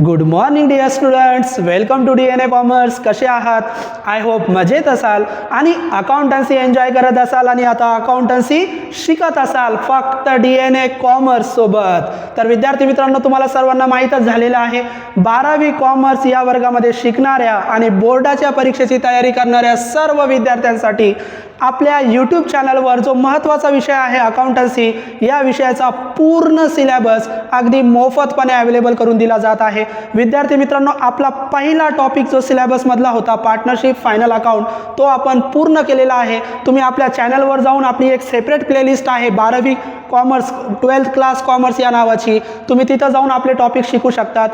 Good morning dear students, welcome to DNA commerce. कसे आहात? I hope मजेत असाल आणि अकाउंटन्सी एन्जॉय करत असाल आणि आता अकाउंटन्सी शिकत असाल फक्त DNA कॉमर्स सोबत. तर विद्यार्थी मित्रांनो, तुम्हाला सर्वांना माहीतच झालेलं आहे 12वी कॉमर्स या वर्गामध्ये शिकणाऱ्या आणि बोर्डाच्या परीक्षेची तयारी करणाऱ्या सर्व विद्यार्थ्यांसाठी आपल्या यूट्यूब चॅनलवर जो महत्त्वाचा विषय आहे अकाउंटन्सी, या विषयाचा पूर्ण सिलेबस अगदी मोफतपणे अवेलेबल करून दिला जात आहे. विद्यार्थी मित्रांनो, आपला पहिला टॉपिक जो सिलेबसमधला होता पार्टनरशिप फायनल अकाउंट, तो आपण पूर्ण केलेला आहे. तुम्ही आपल्या चॅनलवर जाऊन आपली एक सेपरेट प्लेलिस्ट आहे 12वी कॉमर्स 12th क्लास कॉमर्स या नावाची, तुम्ही तिथं जाऊन आपले टॉपिक शिकू शकतात.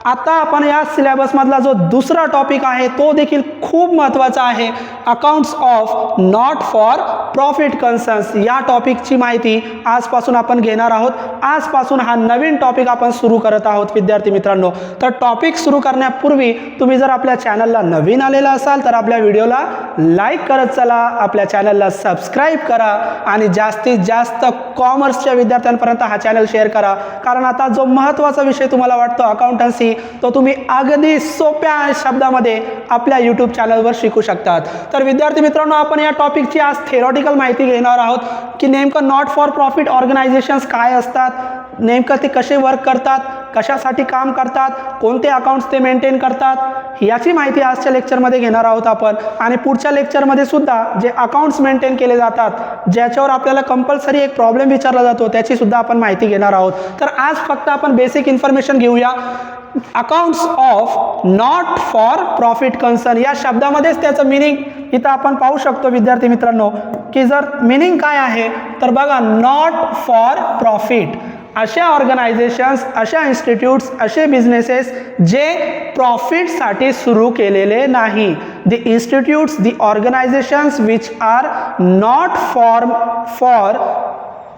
आता आपण या सिलेबसमधला जो दुसरा टॉपिक आहे तो देखील खूप महत्त्वाचा आहे, accounts of not for profit concerns. या टॉपिकची माहिती आजपासून आपण घेणार आहोत. आजपासून हा नवीन टॉपिक आपण सुरू करत आहोत विद्यार्थी मित्रांनो. तर टॉपिक सुरू करण्यापूर्वी तुम्ही जर आपल्या चॅनलला नवीन आलेला असाल तर आपल्या व्हिडिओला लाईक करत चला, आपल्या चॅनलला सबस्क्राईब करा आणि जास्तीत जास्त कॉमर्सच्या विद्यार्थ्यांपर्यंत हा चॅनल शेअर करा. कारण आता जो महत्त्वाचा विषय तुम्हाला वाटतो अकाउंटन्सी, तो तुम्ही अगदी सोप्या शब्दामध्ये आपल्या यूट्यूब चॅनलवर शिकू शकतात. तर विद्यार्थी मित्रांनो, आपण या टॉपिकची आज थेरॉटिकल माहिती घेणार आहोत की नेमकं नॉट फॉर प्रॉफिट ऑर्गनायझेशन्स काय असतात, नेमकं ते कसे वर्क करतात, कशासाठी काम करतात, कोणते अकाउंट्स ते मेंटेन करतात, याची माहिती आजच्या लेक्चरमध्ये घेणार आहोत आपण. आणि पुढच्या लेक्चरमध्ये सुद्धा जे अकाउंट्स मेंटेन केले जातात, ज्याच्यावर आपल्याला कंपल्सरी एक प्रॉब्लेम विचारला जातो, त्याची सुद्धा आपण माहिती घेणार आहोत. तर आज फक्त आपण बेसिक इन्फॉर्मेशन घेऊया. Accounts of not for profit concern या शब्दामध्येच त्याचं मिनिंग इथं आपण पाहू शकतो विद्यार्थी मित्रांनो, की जर मिनिंग काय आहे तर बघा, नॉट फॉर प्रॉफिट, अशा ऑर्गनायझेशन्स, अशा इन्स्टिट्यूट्स, असे बिझनेसेस जे प्रॉफिटसाठी सुरू केलेले नाही. The institutes, the organisations which are not for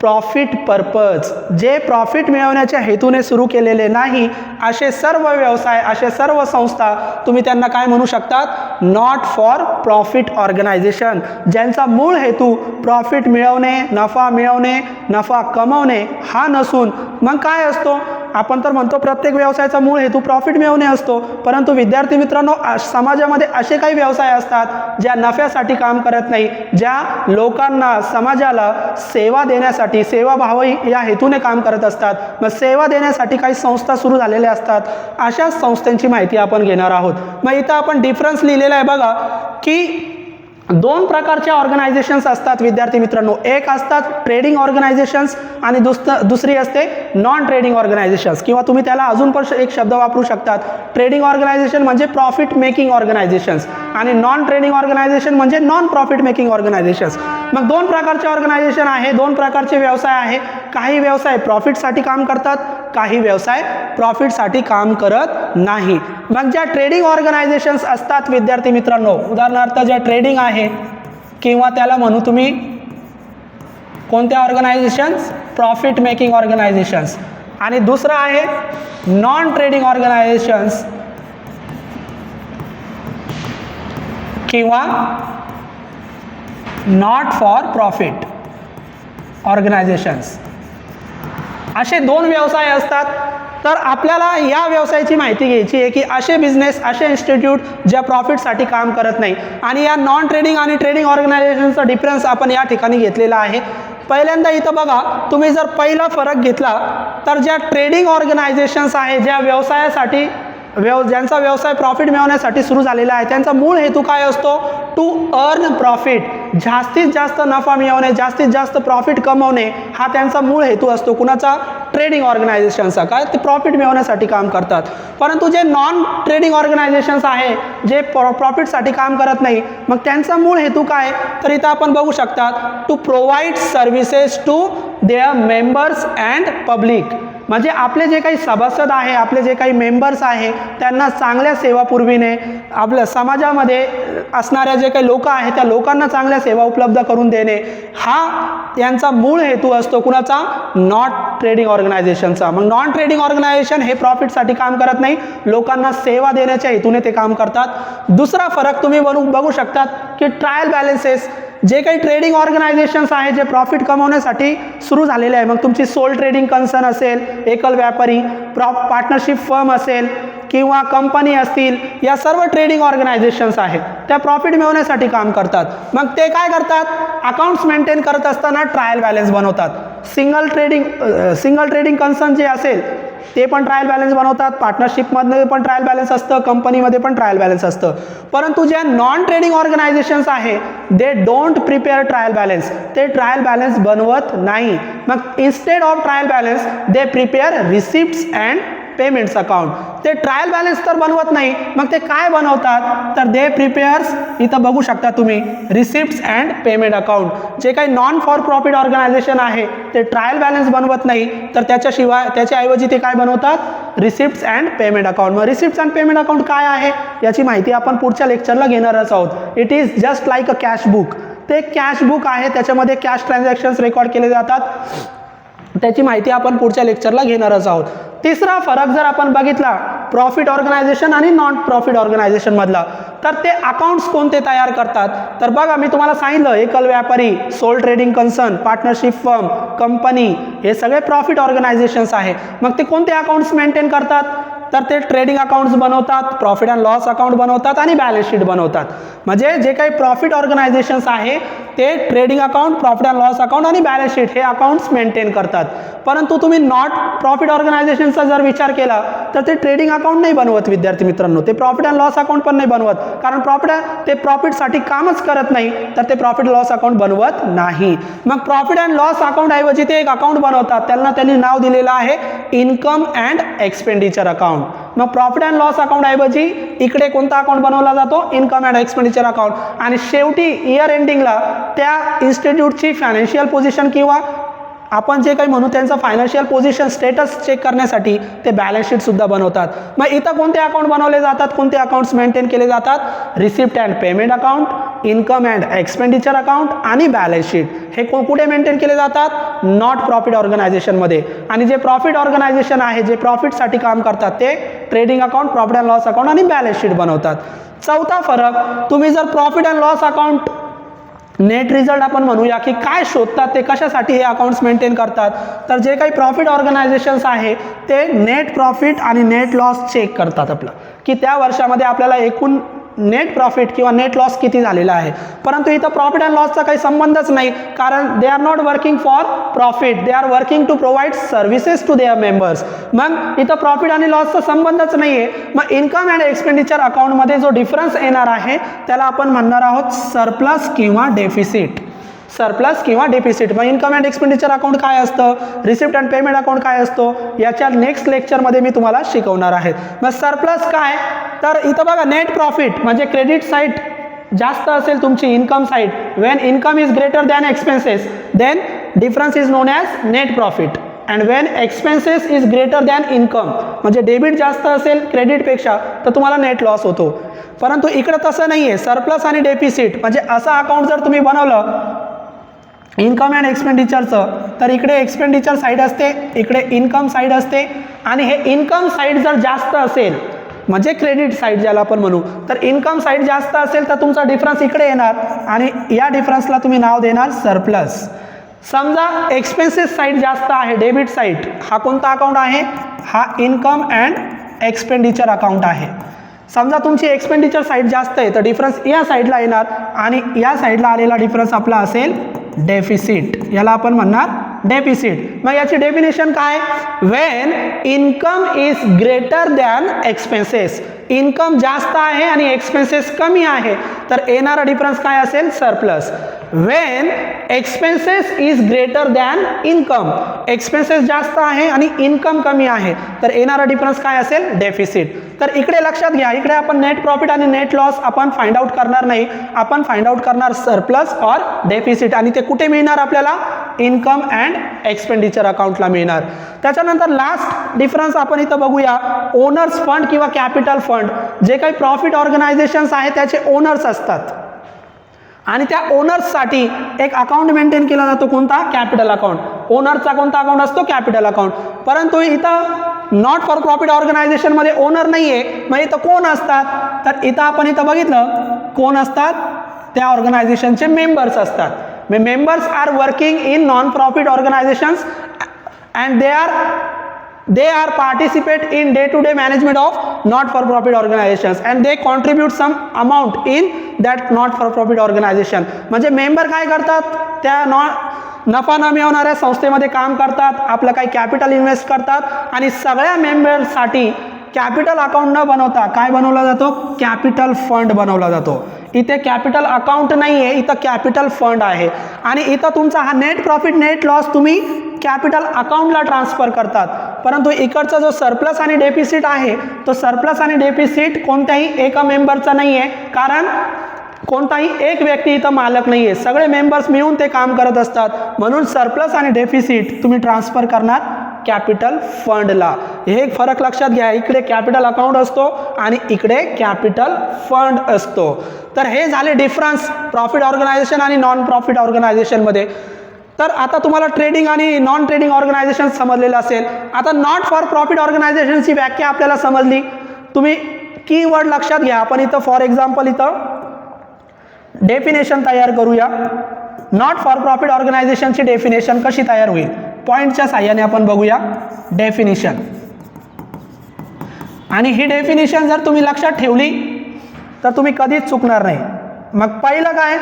profit purpose, जे प्रॉफिट मिळवण्याच्या हेतूने सुरू केलेले नाही, असे सर्व व्यवसाय, असे सर्व संस्था तुम्ही त्यांना काय म्हणू शकतात? Not for profit organisation. ज्यांचा मूळ हेतू प्रॉफिट मिळवणे, नफा मिळवणे, नफा कमवणे हा नसून मग काय असतो? आपण तर म्हणतो प्रत्येक व्यवसायाचा मूळ हेतू प्रॉफिट मिळवणे असतो, परंतु विद्यार्थी मित्रांनो, समाजामध्ये असे काही व्यवसाय असतात ज्या नफ्यासाठी काम करत नाही, ज्या लोकांना, समाजाला सेवा देण्यासाठी, सेवाभाव या हेतूने काम करत असतात. मग सेवा देण्यासाठी काही संस्था सुरू झालेल्या असतात, अशा संस्थांची माहिती आपण घेणार आहोत. मग इथं आपण डिफरन्स लिहिलेला आहे बघा, की दोन प्रकारच्या ऑर्गनायझेशन्स असतात विद्यार्थी मित्रांनो. एक असतात ट्रेडिंग ऑर्गनायझेशन्स आणि दुसरी असते नॉन ट्रेडिंग ऑर्गनायझेशन्स, किंवा तुम्ही त्याला अजून पण एक शब्द वापरू शकतात. ट्रेडिंग ऑर्गनायझेशन म्हणजे प्रॉफिट मेकिंग ऑर्गनायझेशन्स आणि नॉन ट्रेडिंग ऑर्गनायझेशन म्हणजे नॉन प्रॉफिट मेकिंग ऑर्गनायझेशन्स. मग दोन प्रकारचे ऑर्गनायझेशन आहे, दोन प्रकारचे व्यवसाय आहे. काही व्यवसाय प्रॉफिटसाठी काम करतात, काही व्यवसाय प्रॉफिटसाठी काम करत नाही. मग ज्या ट्रेडिंग ऑर्गनायझेशन्स असतात विद्यार्थी मित्रांनो, उदाहरणार्थ ज्या ट्रेडिंग आहे किंवा त्याला म्हणू तुम्ही कोणत्या ऑर्गनायझेशन्स? Profit making organisations. आणि दुसरं आहे नॉन ट्रेडिंग ऑर्गनायझेशन्स किंवा नॉट फॉर प्रॉफिट ऑर्गनायझेशन्स. असे दोन व्यवसाय असतात. तर आपल्याला या व्यवसायाची माहिती घ्यायची आहे की असे बिझनेस, असे इन्स्टिट्यूट ज्या प्रॉफिटसाठी काम करत नाही, आणि या नॉन ट्रेडिंग आणि ट्रेडिंग ऑर्गनायझेशनचा डिफरन्स आपण या ठिकाणी घेतलेला आहे. पहिल्यांदा इथं बघा, तुम्ही जर पहिला फरक घेतला तर ज्या ट्रेडिंग ऑर्गनायझेशन्स आहे, ज्या व्यवसायासाठी ज्यांचा व्यवसाय प्रॉफिट मिळवण्यासाठी सुरू झालेला आहे, त्यांचा मूळ हेतू काय असतो? टू अर्न प्रॉफिट, जास्तीत जास्त नफा मिळवणे, जास्तीत जास्त प्रॉफिट कमवणे हा त्यांचा मूळ हेतू असतो. कुणाचा? ट्रेडिंग ऑर्गनायझेशनचा. काय? ते प्रॉफिट मिळवण्यासाठी काम करतात. परंतु जे नॉन ट्रेडिंग ऑर्गनायझेशन्स आहे, जे प्रॉफिटसाठी काम करत नाही, मग त्यांचा मूळ हेतू काय? तर इथं आपण बघू शकतात, to provide services to their members and public. म्हणजे आपले जे काही सभासद आहे, आपले जे काही मेंबर्स आहे, त्यांना चांगल्या सेवा पुरविणे, आपल्या समाजामध्ये असणाऱ्या जे काही लोक आहेत त्या लोकांना चांगल्या सेवा उपलब्ध करून देणे, हा यांचा मूळ हेतू असतो. कुणाचा? नॉट ट्रेडिंग ऑर्गनायझेशनचा. मग नॉन ट्रेडिंग ऑर्गनायझेशन हे प्रॉफिटसाठी काम करत नाही, लोकांना सेवा देण्याच्या हेतूने ते काम करतात. दुसरा फरक तुम्ही बघू शकतात की ट्रायल बॅलन्सेस, जे काही ट्रेडिंग ऑर्गनायझेशन्स आहे जे प्रॉफिट कमवण्यासाठी सुरू झालेले आहे, मग तुमची सोल ट्रेडिंग कन्सर्न असेल, एकल व्यापारी, पार्टनरशिप फर्म असेल, किंवा कंपनी असतील, या सर्व ट्रेडिंग ऑर्गनायझेशन्स आहेत त्या प्रॉफिट मिळवण्यासाठी काम करतात. मग ते काय करतात, अकाउंट्स मेंटेन करत असताना ट्रायल बॅलन्स बनवतात. सिंगल ट्रेडिंग कन्सर्न जे असेल ते पण ट्रायल बॅलन्स बनवतात, पार्टनरशिपमध्ये पण ट्रायल बॅलन्स असतं, कंपनीमध्ये पण ट्रायल बॅलन्स असतं. परंतु ज्या नॉन ट्रेडिंग ऑर्गनायझेशन्स आहे they don't prepare trial balance, ते ट्रायल बॅलन्स बनवत नाही. मग instead of trial balance they prepare receipts and payments account. ते ट्रायल बॅलन्स तर बनवत नाही, मग ते काय बनवतात तर दे प्रिपेअर्स, इथं बघू शकता तुम्ही, रिसिप्ट्स अँड पेमेंट अकाउंट. जे काही नॉन फॉर प्रॉफिट ऑर्गनायझेशन आहे ते ट्रायल बॅलन्स बनवत नाही, तर त्याच्याऐवजी ते काय बनवतात, रिसिप्ट्स अँड पेमेंट अकाउंट. मग रिसिप्ट्स अँड पेमेंट अकाउंट काय आहे याची माहिती आपण पुढच्या लेक्चरला घेणारच आहोत. It is just like a cash book. ते कॅश बुक आहे, त्याच्यामध्ये कॅश ट्रान्झॅक्शन्स रेकॉर्ड केले जातात, त्याची माहिती आपण पुढच्या लेक्चरला घेणारच आहोत. तिसरा फरक जर आपण बघितला प्रॉफिट ऑर्गनायझेशन आणि नॉन प्रॉफिट ऑर्गनायझेशन मधला, तर ते अकाउंट्स कोणते तयार करतात. तर बघा मी तुम्हाला सांगितलं, एकल व्यापारी, sole trading concern, partnership firm, company, हे सगळे प्रॉफिट ऑर्गनायझेशन्स आहे. मग ते कोणते अकाउंट्स मेंटेन करतात तर ते ट्रेडिंग अकाउंट्स बनवतात, प्रॉफिट अँड लॉस अकाउंट बनवतात आणि बॅलन्स शीट बनवतात. म्हणजे जे काही प्रॉफिट ऑर्गनायझेशन्स आहे ते trading account, profit and loss account आणि बॅलन्स शीट हे अकाउंट्स मेंटेन करतात. परंतु तुम्ही नॉट प्रॉफिट ऑर्गनायझेशनचा जर विचार केला तर ते ट्रेडिंग अकाउंट नाही बनवत विद्यार्थी मित्रांनो, ते प्रॉफिट अँड लॉस अकाउंट पण नाही बनवत, कारण ते प्रॉफिटसाठी कामच करत नाही, तर ते प्रॉफिट लॉस अकाउंट बनवत नाही. मग प्रॉफिट अँड लॉस अकाउंट ऐवजी ते एक अकाउंट बनवतात, त्यांनी नाव दिलेलं आहे इन्कम अँड एक्सपेंडिचर अकाउंट. मग प्रॉफिट अँड लॉस अकाउंट ऐवजी इकडे कोणता अकाउंट बनवला जातो, इन्कम अँड एक्सपेंडिचर अकाउंट. आणि शेवटी इयर एंडिंगला त्या इन्स्टिट्यूटची फायनान्शियल पोझिशन किंवा आपण जे काही म्हणू त्यांचं फायनान्शियल पोझिशन स्टेटस चेक करण्यासाठी ते बॅलन्स शीट सुद्धा बनवतात. मग इथं कोणते अकाउंट बनवले जातात, कोणते अकाउंट्स मेंटेन केले जातात, receipt and payment account, income and expenditure account आणि बॅलन्स शीट. हे कुठे मेंटेन केले जातात, नॉट प्रॉफिट ऑर्गनायझेशनमध्ये. आणि जे प्रॉफिट ऑर्गनायझेशन आहे, जे प्रॉफिटसाठी काम करतात, ते trading account, profit and loss account आणि बॅलन्स शीट बनवतात. चौथा फरक, तुम्ही जर profit and loss account net result आपण म्हणूया की काय शोधतात, ते कशासाठी हे अकाउंट्स मेंटेन करतात, तर जे काही प्रॉफिट ऑर्गनायझेशन्स आहे ते नेट प्रॉफिट आणि नेट लॉस चेक करतात आपलं, की त्या वर्षामध्ये आपल्याला एकूण नेट प्रॉफिट किंवा नेट लॉस किती झालेला आहे. परंतु इथं प्रॉफिट अँड लॉसचा काही संबंधच नाही, कारण they are not working for profit, they are working to provide services to their members. मग इथं प्रॉफिट आणि लॉसचा संबंधच नाही आहे. मग इन्कम अँड एक्सपेंडिचर अकाउंटमध्ये जो डिफरन्स येणार आहे त्याला आपण म्हणणार आहोत सरप्लस किंवा डेफिसिट. सरप्लस किंवा डेफिसिट. मग इन्कम अँड एक्सपेंडिचर अकाउंट काय असतं, रिसिप्ट अँड पेमेंट अकाउंट काय असतो, याच्या नेक्स्ट लेक्चरमध्ये मी तुम्हाला शिकवणार आहे. मग सरप्लस काय, तर इथं बघा नेट प्रॉफिट म्हणजे क्रेडिट साईड जास्त असेल तुमची income side, when income is greater than expenses then difference is known as net profit. And when expenses is greater than income, म्हणजे डेबिट जास्त असेल क्रेडिटपेक्षा तर तुम्हाला नेट लॉस होतो. परंतु इकडं तसं नाही आहे. सरप्लस आणि डेफिसिट म्हणजे असं अकाउंट जर तुम्ही बनवलं इन्कम अँड एक्सपेंडिचरचं, तर इकडे एक्सपेंडिचर साईड असते, इकडे इन्कम साईड असते. आणि हे इन्कम साईड जर जास्त असेल म्हणजे क्रेडिट साईड ज्याला आपण म्हणू, तर इन्कम साईड जास्त असेल तर तुमचा डिफरन्स इकडे येणार आणि या डिफरन्सला तुम्ही नाव देणार सरप्लस. समजा एक्सपेन्सेस साईड जास्त आहे, डेबिट साईड, हा कोणता अकाउंट आहे, हा इन्कम अँड एक्सपेंडिचर अकाउंट आहे. समजा तुमची एक्सपेंडिचर साईड जास्त आहे तर डिफरन्स या साईडला येणार आणि या साईडला आलेला डिफरन्स आपला असेल डेफिसिट, याला आपण म्हणणार डेफिसिट. मग याची डेफिनेशन काय, Wien income is greater than expenses, income जास्त आहे आणि एक्सपेन्सेस कमी आहे तर येणारा डिफरन्स काय असेल, surplus. Wien expenses is greater than income, expenses जास्त आहे आणि इन्कम कमी आहे तर येणारा डिफरन्स काय असेल, डेफिसिट. तर इकडे लक्षात घ्या, इकडे आपण नेट प्रॉफिट आणि नेट लॉस आपण फाइंड आउट करणार नाही, आपण फाइंड आउट करणार सरप्लस और डेफिसिट. आणि ते कुठे मिळणार आपल्याला, इन्कम अँड एक्सपेंडिचर अकाउंटला मिळणार. त्याच्यानंतर लास्ट डिफरन्स आपण इथं बघूया, ओनर्स फंड किंवा कॅपिटल फंड. जे काही प्रॉफिट ऑर्गनायझेशन्स आहेत त्याचे ओनर्स असतात आणि त्या ओनर्ससाठी एक अकाउंट मेंटेन केला जातो, कोणता, कॅपिटल अकाउंट. ओनरचा कोणता अकाउंट असतो, कॅपिटल अकाउंट. परंतु इथं नॉट फॉर प्रॉफिट ऑर्गनायझेशन मध्ये ओनर नाहीये, मग इथं कोण असतात, तर इथं आपण इथं बघितलं कोण असतात, त्या ऑर्गनायझेशनचे मेंबर्स असतात. Members are working in non profit organisations and they are participate in day to day management of not for profit organizations and they contribute some amount in that not for profit organization. म्हणजे member काय करतात, त्या नफा न मिळवणाऱ्या संस्थेमध्ये काम करतात, आपलं काही कॅपिटल इन्व्हेस्ट करतात आणि सगळ्या मेंबर्ससाठी कॅपिटल अकाउंट न बनवता काय बनवला जातो, कॅपिटल फंड बनवला जातो. इथे कॅपिटल अकाउंट नाही आहे, इथं कॅपिटल फंड आहे आणि इथं तुमचा हा नेट प्रॉफिट नेट लॉस तुम्ही कॅपिटल अकाउंटला ट्रान्सफर करतात. परंतु इकडचा जो सरप्लस आणि डेफिसिट आहे तो सरप्लस आणि डेफिसिट कोणत्याही एका मेंबरचा नाही आहे, कारण कोणताही एक व्यक्ती इथं मालक नाही आहे, सगळे मेंबर्स मिळून ते काम करत असतात. म्हणून सरप्लस आणि डेफिसिट तुम्ही ट्रान्सफर करणार कॅपिटल फंडला. हे एक फरक लक्षात घ्या, इकडे कॅपिटल अकाउंट असतो आणि इकडे कॅपिटल फंड असतो. तर हे झाले डिफरन्स प्रॉफिट ऑर्गनायझेशन आणि नॉन प्रॉफिट ऑर्गनायझेशनमध्ये. तर आता तुम्हाला ट्रेडिंग आणि नॉन ट्रेडिंग ऑर्गनायझेशन समजलेलं असेल. आता नॉट फॉर प्रॉफिट ऑर्गनायझेशनची व्याख्या आपल्याला समजली. तुम्ही कीवर्ड लक्षात घ्या. आपण इथं फॉर एक्झाम्पल इथं डेफिनेशन तयार करूया. नॉट फॉर प्रॉफिट ऑर्गनायझेशनची डेफिनेशन कशी तयार होईल, पॉईंटच्या साह्याने आपण बघूया. डेफिनेशन, आणि ही डेफिनेशन जर तुम्ही लक्षात ठेवली तर तुम्ही कधीच चुकणार नाही. मग पहिलं काय,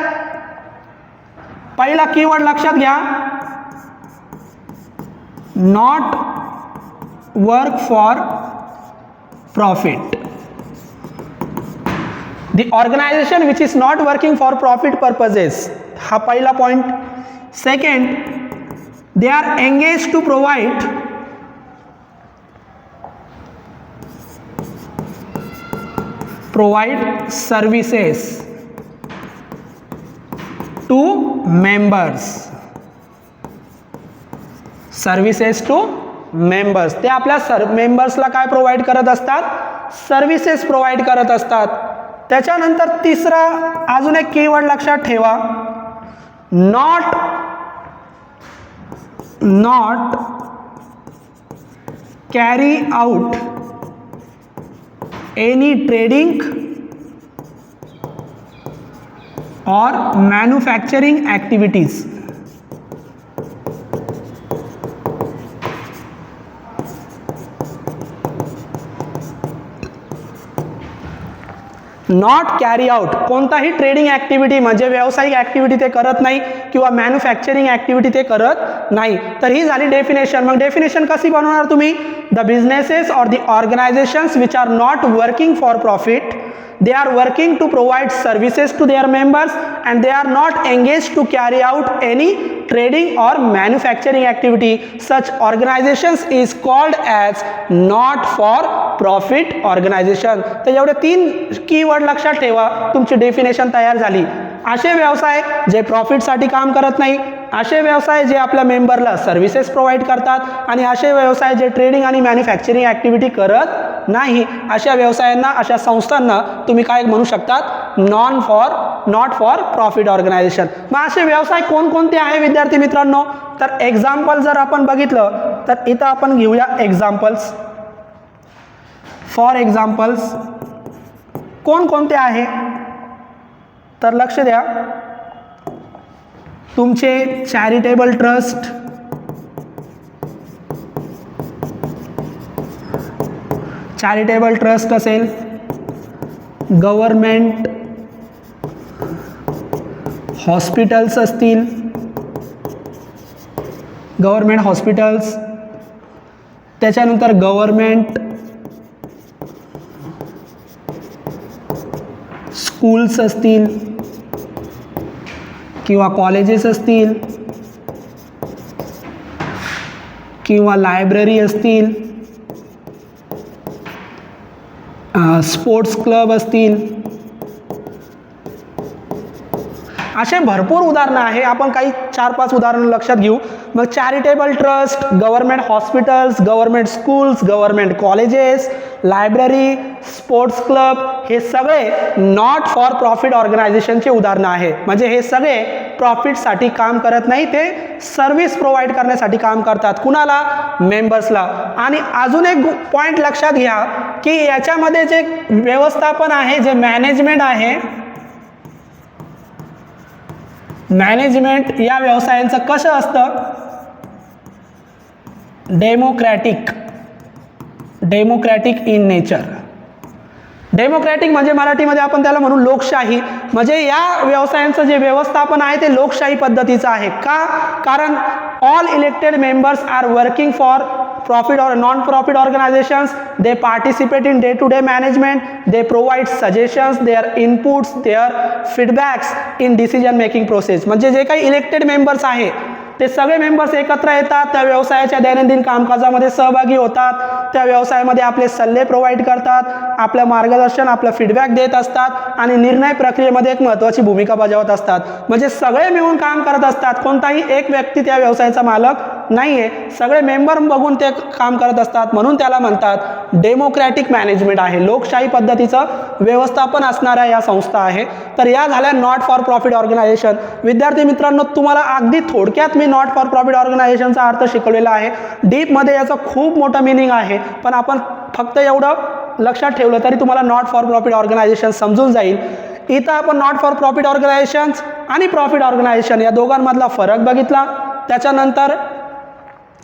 पहिला कीवर्ड लक्षात घ्या, not work for profit. The organization which is not working for profit purposes, हा पहिला point. Second, they are engaged to provide services to members. Services to members, ते आपल्या मेंबर्सला काय प्रोव्हाइड करत असतात, सर्व्हिसेस प्रोव्हाइड करत असतात. त्याच्यानंतर तिसरा अजून एक कीवर्ड लक्षात ठेवा, not carry out any trading और manufacturing activities. Not carry out, कोणताही ट्रेडिंग ॲक्टिव्हिटी म्हणजे व्यावसायिक ॲक्टिव्हिटी ते करत नाही किंवा मॅन्युफॅक्चरिंग ॲक्टिव्हिटी ते करत नाही. तर ही झाली डेफिनेशन. मग डेफिनेशन कशी बनवणार तुम्ही, द बिझनेसेस और the organisations which are not working for profit, they are working to provide services to their members and they are not engaged to carry out any trading or manufacturing activity. Such organizations is called as not for profit organization. तर एवढे 3 keyword लक्षात ठेवा, तुमची definition तयार झाली. असे व्यवसाय जे प्रॉफिटसाठी काम करत नाही, असे व्यवसाय जे आपल्या मेंबरला सर्व्हिसेस प्रोव्हाइड करतात आणि असे व्यवसाय जे ट्रेडिंग आणि मॅन्युफॅक्चरिंग ॲक्टिव्हिटी करत नाही, अशा व्यवसायांना, अशा संस्थांना तुम्ही काय म्हणू शकतात, नॉट फॉर प्रॉफिट ऑर्गनायझेशन. मग असे व्यवसाय कोणकोणते आहे विद्यार्थी मित्रांनो, तर एक्झाम्पल जर आपण बघितलं तर इथं आपण घेऊया एक्झाम्पल्स. फॉर एक्झाम्पल्स कोणकोणते आहे तर लक्ष द्या, तुमचे चॅरिटेबल ट्रस्ट, असेल, गव्हर्मेंट हॉस्पिटल्स असतील, गव्हर्मेंट हॉस्पिटल्स, त्याच्यानंतर गव्हर्मेंट स्कूल्स असतील किंवा कॉलेजेस असतील किंवा लायब्ररी असतील, स्पोर्ट्स क्लब असतील, असे भरपूर उदाहरणं आहे. आपण काही 4-5 उदाहरणं लक्षात घेऊ. मग charitable trust, government hospitals, government schools, government colleges, library, sports club, हे सगळे नॉट फॉर प्रॉफिट ऑर्गनायझेशनचे उदाहरणं आहे. म्हणजे हे सगळे प्रॉफिटसाठी काम करत नाही, ते सर्व्हिस प्रोव्हाइड करण्यासाठी काम करतात. कुणाला, मेंबर्सला. आणि अजून एक पॉईंट लक्षात घ्या की याच्यामध्ये जे व्यवस्थापन आहे, जे मॅनेजमेंट आहे, मॅनेजमेंट या व्यवसायांचं कसं असतं, डेमोक्रॅटिक इन नेचर. डेमोक्रॅटिक म्हणजे मराठीमध्ये आपण त्याला म्हणू लोकशाही, म्हणजे या व्यवसायांचं जे व्यवस्थापन आहे ते लोकशाही पद्धतीचं आहे. का? कारण all elected members are working for profit or non-profit organizations. They participate in day-to-day management. They provide suggestions, their inputs, their feedbacks in decision making process. म्हणजे जे काही इलेक्टेड मेंबर्स आहे ते सगळे मेंबर्स एकत्र येतात, त्या व्यवसायाच्या दैनंदिन कामकाजामध्ये सहभागी होतात, त्या व्यवसायामध्ये आपले सल्ले प्रोव्हाइड करतात, आपलं मार्गदर्शन, आपलं फीडबॅक देत असतात आणि निर्णय प्रक्रियेमध्ये एक महत्त्वाची भूमिका बजावत असतात. म्हणजे सगळे मिळून काम करत असतात. कोणताही एक व्यक्ती त्या व्यवसायाचा मालक नाही आहे, सगळे मेंबर बघून ते काम करत असतात. म्हणून त्याला म्हणतात डेमोक्रॅटिक मॅनेजमेंट आहे, लोकशाही पद्धतीचं व्यवस्थापन असणाऱ्या या संस्था आहे. तर या झाल्या नॉट फॉर प्रॉफिट ऑर्गनायझेशन. विद्यार्थी मित्रांनो, तुम्हाला अगदी थोडक्यात मी नॉट फॉर प्रॉफिट ऑर्गनायझेशनचा अर्थ शिकवलेला आहे. डीपमध्ये याचं खूप मोठं मिनिंग आहे, पण आपण फक्त एवढं लक्षात ठेवलं तरी तुम्हाला नॉट फॉर प्रॉफिट ऑर्गनायझेशन समजून जाईल. इथं आपण नॉट फॉर प्रॉफिट ऑर्गनायझेशन्स आणि प्रॉफिट ऑर्गनायझेशन या दोघांमधला फरक बघितला. त्याच्यानंतर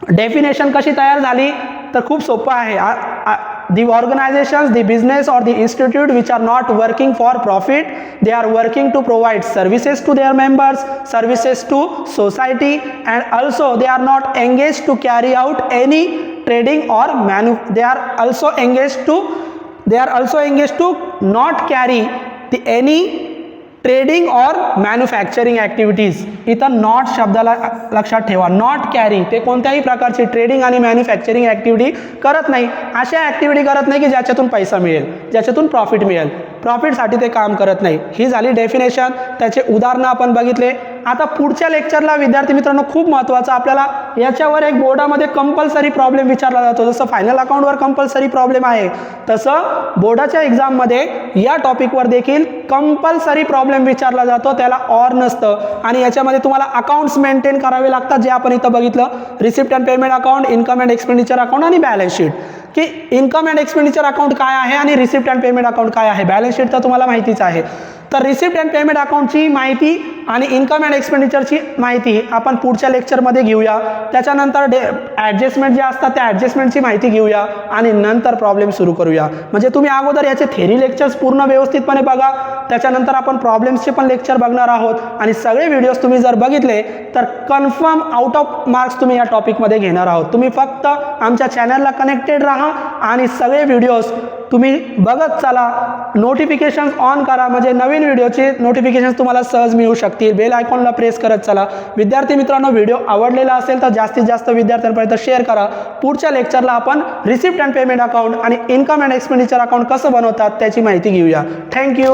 डेफिनेशन कशी तयार झाली तर खूप सोपं आहे. the organizations, the business or the institute which are not working for profit, they are working to provide services to their members, services to society, and also they are not engaged to carry out any trading or they are also engaged to not carry any trading और manufacturing activities. इथं not शब्दाला लक्षात ठेवा. Not carry, ते कोणत्याही प्रकारची trading आणि manufacturing activity करत नाही. अशा ॲक्टिव्हिटी करत नाही की ज्याच्यातून पैसा मिळेल, ज्याच्यातून प्रॉफिट मिळेल. प्रॉफिटसाठी ते काम करत नाही. ही झाली डेफिनेशन, त्याचे उदाहरणं आपण बघितले. आता पुढच्या लेक्चरला विद्यार्थी मित्रांनो खूप महत्त्वाचं, आपल्याला याच्यावर एक बोर्डामध्ये कंपल्सरी प्रॉब्लेम विचारला जातो. जसं फायनल अकाउंटवर कंपल्सरी प्रॉब्लेम आहे, तसं बोर्डाच्या एक्झाममध्ये या टॉपिकवर देखील कंपल्सरी प्रॉब्लेम विचारला जातो. त्याला ऑर नसतं आणि याच्यामध्ये तुम्हाला अकाउंट्स मेंटेन करावे लागतात, जे आपण इथं बघितलं. Receipt and payment account, income and expenditure account आणि बॅलन्स शीट. की इन्कम अँड एक्सपेंडिचर अकाउंट काय आहे आणि रिसिप्ट अँड पेमेंट अकाउंट काय आहे. बॅलन्स शीट तर तुम्हाला माहितीच आहे. तर रिसिप्ट अँड पेमेंट अकाउंटची माहिती आणि इन्कम अँड एक्सपेंडिचरची माहिती आपण पुढच्या लेक्चरमध्ये घेऊया. त्याच्यानंतर ॲडजस्टमेंट जे असतात त्या ॲडजस्टमेंटची माहिती घेऊया आणि नंतर प्रॉब्लेम सुरू करूया. म्हणजे तुम्ही अगोदर याचे थेरी लेक्चर्स पूर्ण व्यवस्थितपणे बघा, त्याच्यानंतर आपण प्रॉब्लेम्सचे पण लेक्चर बघणार आहोत. आणि सगळे व्हिडिओज तुम्ही जर बघितले तर कन्फर्म आउट ऑफ मार्क्स तुम्ही या टॉपिकमध्ये घेणार आहोत. तुम्ही फक्त आमच्या चॅनलला कनेक्टेड राहा आणि सगळे व्हिडिओज तुम्ही बघत चला. नोटिफिकेशन्स ऑन करा, म्हणजे नवीन व्हिडिओचे नोटिफिकेशन्स तुम्हाला सहज मिळू शकतील. बेल आयकॉनला प्रेस करत चला. विद्यार्थी मित्रांनो, व्हिडिओ आवडलेला असेल तर जास्तीत जास्त विद्यार्थ्यांपर्यंत शेअर करा. पुढच्या लेक्चरला आपण रिसिप्ट अँड पेमेंट अकाउंट आणि इन्कम अँड एक्सपेंडिचर अकाउंट कसं बनवतात त्याची माहिती घेऊया. थँक्यू.